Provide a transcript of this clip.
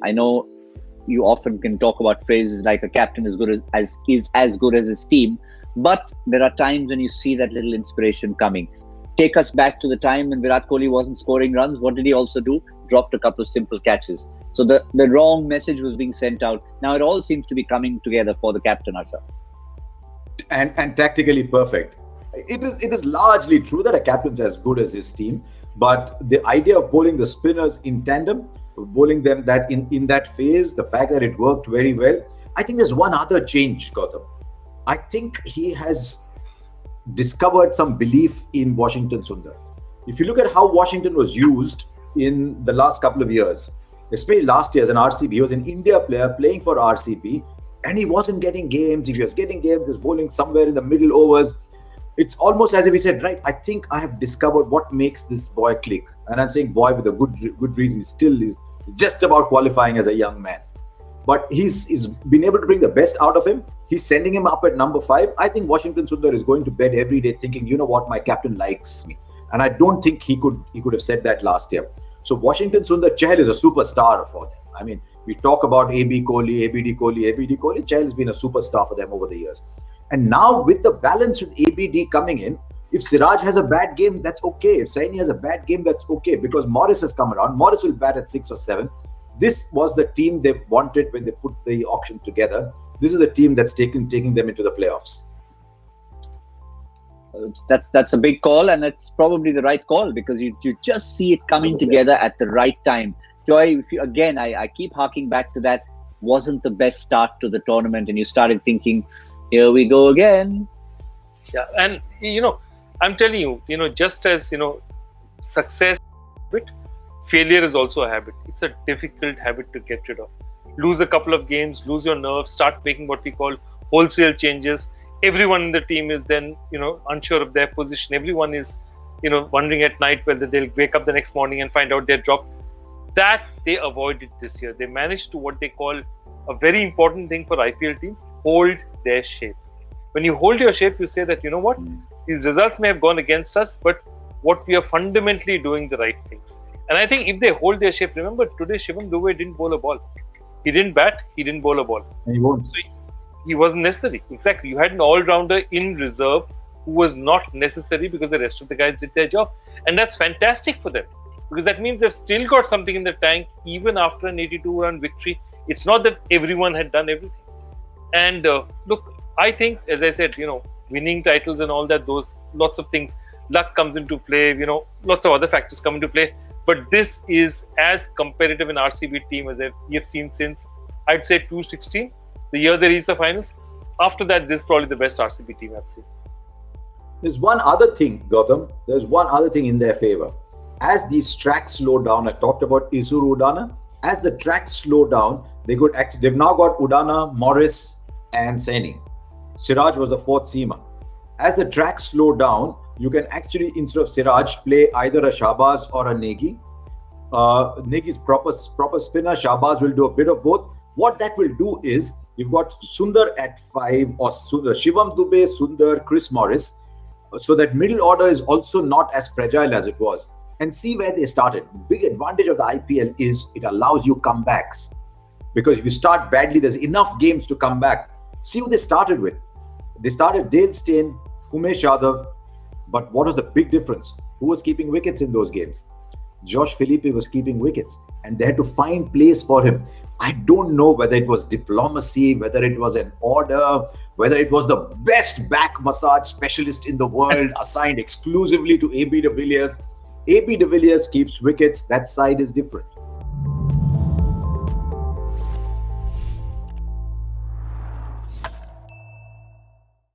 I know you often can talk about phrases like a captain is as good as his team, but there are times when you see that little inspiration coming. Take us back to the time when Virat Kohli wasn't scoring runs. What did he also do? Dropped a couple of simple catches. So the wrong message was being sent out. Now it all seems to be coming together for the captain, Harsha. And tactically perfect. It is largely true that a captain's as good as his team, but the idea of bowling the spinners in tandem, bowling them that in that phase, the fact that it worked very well. I think there's one other change, Gautam. I think he has discovered some belief in Washington Sundar. If you look at how Washington was used in the last couple of years, especially last year as an RCB, he was an India player playing for RCB, and he wasn't getting games. If he was getting games, he was bowling somewhere in the middle overs. It's almost as if he said, right, I think I have discovered what makes this boy click. And I'm saying boy with a good reason. He still is just about qualifying as a young man. But he's been able to bring the best out of him. He's sending him up at number 5. I think Washington Sundar is going to bed every day thinking, you know what, my captain likes me. And I don't think he could have said that last year. So Washington Sundar, Chahal is a superstar for them. I mean, we talk about AB Kohli, ABD Kohli. Chahal has been a superstar for them over the years. And now with the balance with ABD coming in, if Siraj has a bad game, that's okay. If Saini has a bad game, that's okay, because Morris has come around. Morris will bat at 6 or 7. This was the team they wanted when they put the auction together. This is the team that's taking them into the playoffs. That's a big call, and it's probably the right call, because you just see it coming together at the right time. Joy, I keep harking back to that. Wasn't the best start to the tournament, and you started thinking, here we go again. Yeah, and I'm telling you, just as success, failure is also a habit. It's a difficult habit to get rid of. Lose a couple of games, lose your nerve, start making what we call wholesale changes. Everyone in the team is then, unsure of their position. Everyone is, wondering at night whether they'll wake up the next morning and find out they're dropped. That they avoided this year. They managed to what they call a very important thing for IPL teams, hold their shape. When you hold your shape, you say that, these results may have gone against us, but what we are fundamentally doing the right things. And I think if they hold their shape, remember today Shivam Dube didn't bowl a ball. He didn't bat, he didn't bowl a ball. And he won't. So he wasn't necessary. Exactly. You had an all-rounder in reserve who was not necessary because the rest of the guys did their job. And that's fantastic for them, because that means they've still got something in the tank even after an 82-run victory. It's not that everyone had done everything. And look, I think, as I said, winning titles and all that, those lots of things, luck comes into play, lots of other factors come into play. But this is as competitive an RCB team as we have seen since, I'd say, 2016, the year they reached the finals. After that, this is probably the best RCB team I've seen. There's one other thing, Gautam. There's one other thing in their favor. As these tracks slow down, I talked about Isuru Udana. As the tracks slow down, they've now got Udana, Morris, and Saini. Siraj was the 4th seamer. As the tracks slow down, you can actually, instead of Siraj, play either a Shahbaz or a Negi. Negi's proper spinner. Shahbaz will do a bit of both. What that will do is, you've got Sundar at 5, or Shivam Dube, Sundar, Chris Morris, so that middle order is also not as fragile as it was. And see where they started. The big advantage of the IPL is it allows you comebacks. Because if you start badly, there's enough games to come back. See who they started with. They started Dale Steyn, Umesh Yadav. But what was the big difference? Who was keeping wickets in those games? Josh Philippe was keeping wickets. And they had to find place for him. I don't know whether it was diplomacy, whether it was an order, whether it was the best back massage specialist in the world assigned exclusively to AB de Villiers. AB de Villiers keeps wickets. That side is different.